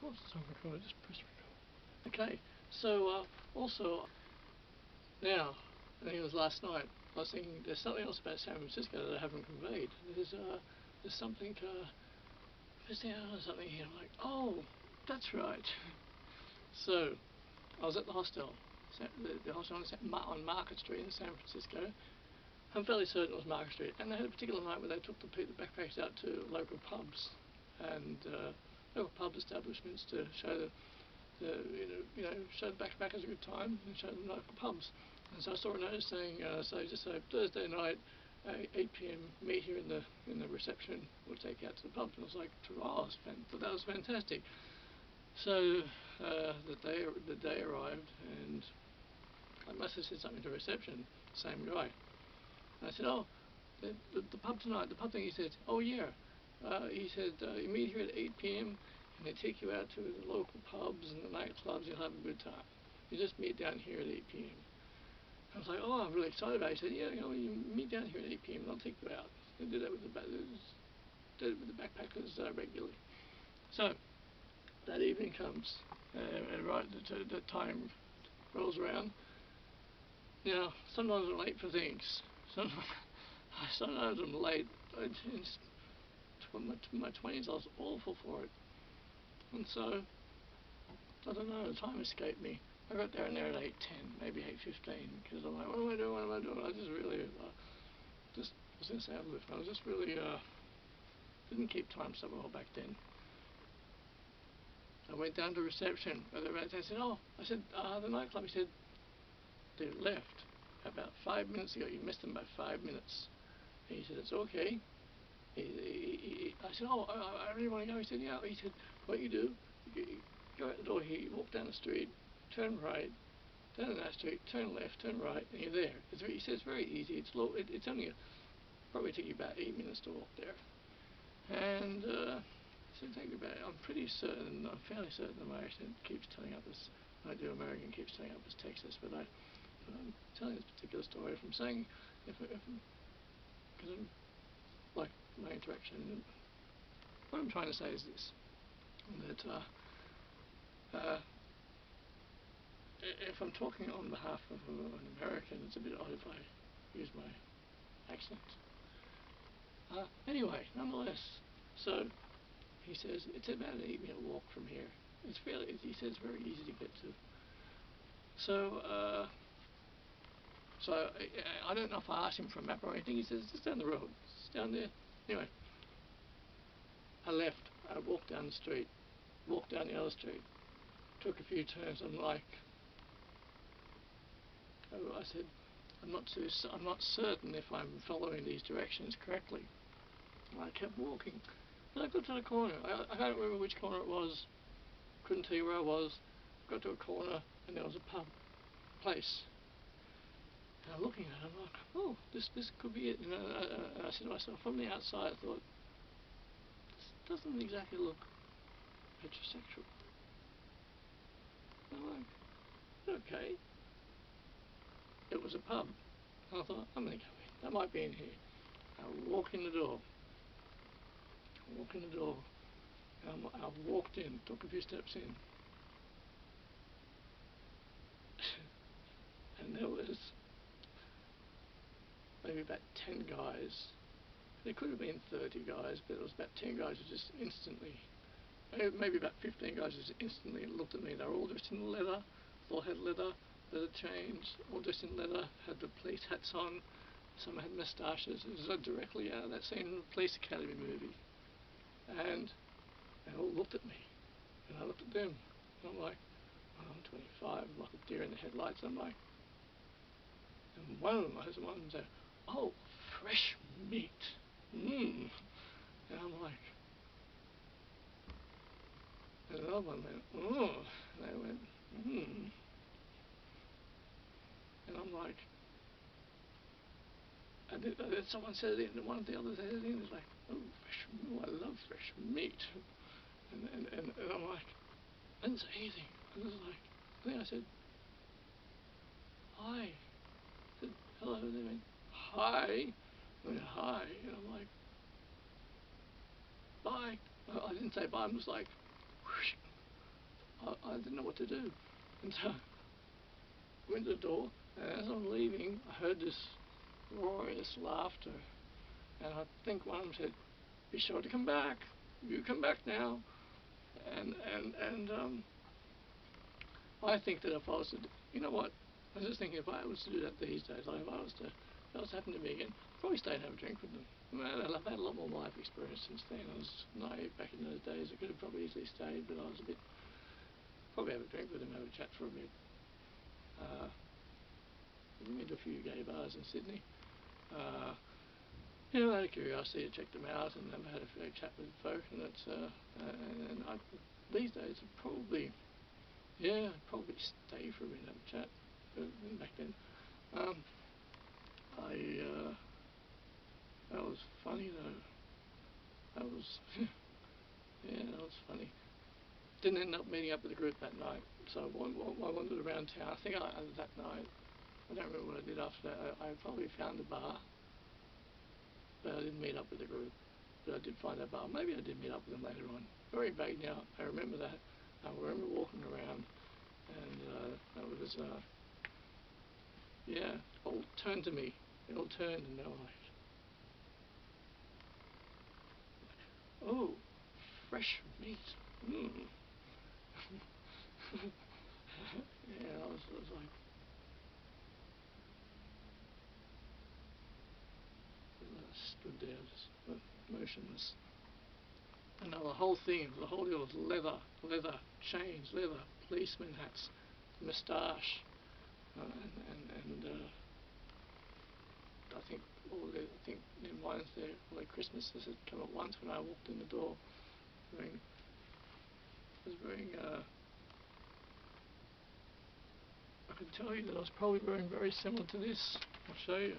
course it's on record, I just press record. Okay, so also, now, I think it was last night, I was thinking there's something else about San Francisco that I haven't conveyed. There's something, missing out on something here. I'm like, oh, that's right. So, I was at the hostel, the hostel on Market Street in San Francisco. I'm fairly certain it was Market Street, and they had a particular night where they took the backpackers out to local pubs and local pub establishments to show show the backpackers a good time and show them local pubs. And so I saw a notice saying, just Thursday night, 8 p.m. meet here in the reception. We'll take you out to the pubs. And I was like, oh, that was fantastic. So the day arrived, and I must have said something to reception. Same guy. And I said, oh, the pub tonight. The pub thing. He said, oh yeah. He said, you meet here at 8 p.m. and they take you out to the local pubs and the nightclubs. You'll have a good time. You just meet down here at 8 p.m. I was like, oh, I'm really excited about it. He said, yeah, you meet down here at 8 p.m. and I'll take you out. They did that with the backpackers regularly. So that evening comes, right, the time rolls around. Now, sometimes I'm late for things. Sometimes I'm late. In my 20s, I was awful for it. And so, I don't know, the time escaped me. I got there at 8:10, maybe 8:15, because I'm like, what am I doing? I just really, I was going to say I was just really, didn't keep time so well back then. I went down to reception. I said, the nightclub. He said, they left about 5 minutes ago. You missed them by 5 minutes. And he said, it's okay. I said, oh, I really want to go. He said, yeah. He said, what you do, you go out the door here, you walk down the street, turn right, down that street, turn left, turn right, and you're there. He said, it's very easy. It's only probably take you about 8 minutes to walk there. And so I'm pretty certain, I'm fairly certain that my accent keeps telling up as, I do American, keeps telling up as Texas, but I'm telling this particular story from saying, because I'm like my interaction. What I'm trying to say is this, that if I'm talking on behalf of an American, it's a bit odd if I use my accent. Anyway, nonetheless, so he says it's about an 8-minute walk from here. He says it's very easy to get to. So, I don't know if I asked him for a map or anything. He says it's just down the road. It's down there. Anyway, I left. I walked down the street. Walked down the other street. Took a few turns. I'm like, I said, I'm not certain if I'm following these directions correctly. And I kept walking. And I got to the corner. I don't remember which corner it was. Couldn't tell you where I was. Got to a corner and there was a pub place. And I'm looking at it, I'm like, oh, this could be it. And I said to myself, from the outside, I thought, this doesn't exactly look heterosexual. And I'm like, okay. It was a pub. And I thought, I'm going to go in. That might be in here. I walk in the door. And I walked in, took a few steps in. And there was maybe about 10 guys. There could have been 30 guys, but it was about 10 guys who just instantly, maybe about 15 guys who just instantly looked at me. They were all dressed in leather, all had leather chains, all dressed in leather, had the police hats on, some had moustaches. It was directly out of that scene in the Police Academy movie. And they all looked at me, and I looked at them, and I'm like, oh, I'm 25, I'm like a deer in the headlights. I'm like, and one of them said, oh, fresh meat. And I'm like, and another one went, oh, and they went, and I'm like, and then someone said it, and one of the others said it, and it's like, oh, I love fresh meat. And I'm like, I didn't say anything. I was like, I think I said, hi. I said, hello. And they went, hi. I went, hi. And I'm like, bye. I didn't say bye. I'm just like, whoosh. I didn't know what to do. And so I went to the door, and as I'm leaving, I heard this glorious laughter. And I think one of them said, "Be sure to come back. You come back now." And I think that if I was to, you know what? I was just thinking if I was to do that these days, like if I was happened to me again, I'd probably stay and have a drink with them. I've had a lot more life experience since then. I was naive back in those days. I could have probably easily stayed, but I was probably have a drink with them, have a chat for a bit. I've been to a few gay bars in Sydney. Out of curiosity to check them out, and I've had a fair chat with folk, and it's these days I'd probably stay for a bit and have a chat. But back then, that was funny though. That was that was funny. Didn't end up meeting up with the group that night, so I wandered around town. I think that night, I don't remember what I did after that. I probably found a bar, but I didn't meet up with the group. But I did find that bar. Maybe I did meet up with them later on. Very vague now. I remember that. I remember walking around, and that was it all turned to me. It all turned, and they were like, "Oh, fresh meat." Mm. I was like, I stood there just motionless. And the whole thing, the whole deal was leather chains, leather policeman hats, moustache, and I think in ones there, all the Christmases had come at once when I walked in the door. It was wearing I can tell you that I was probably wearing very similar to this. I'll show you.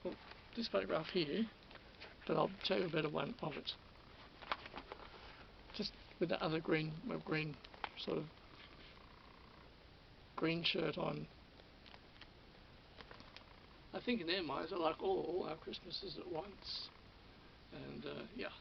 Well, this photograph here, but I'll show you a better one of it. Just with the other green sort of green shirt on. I think in their minds, I like all our Christmases at once. And yeah.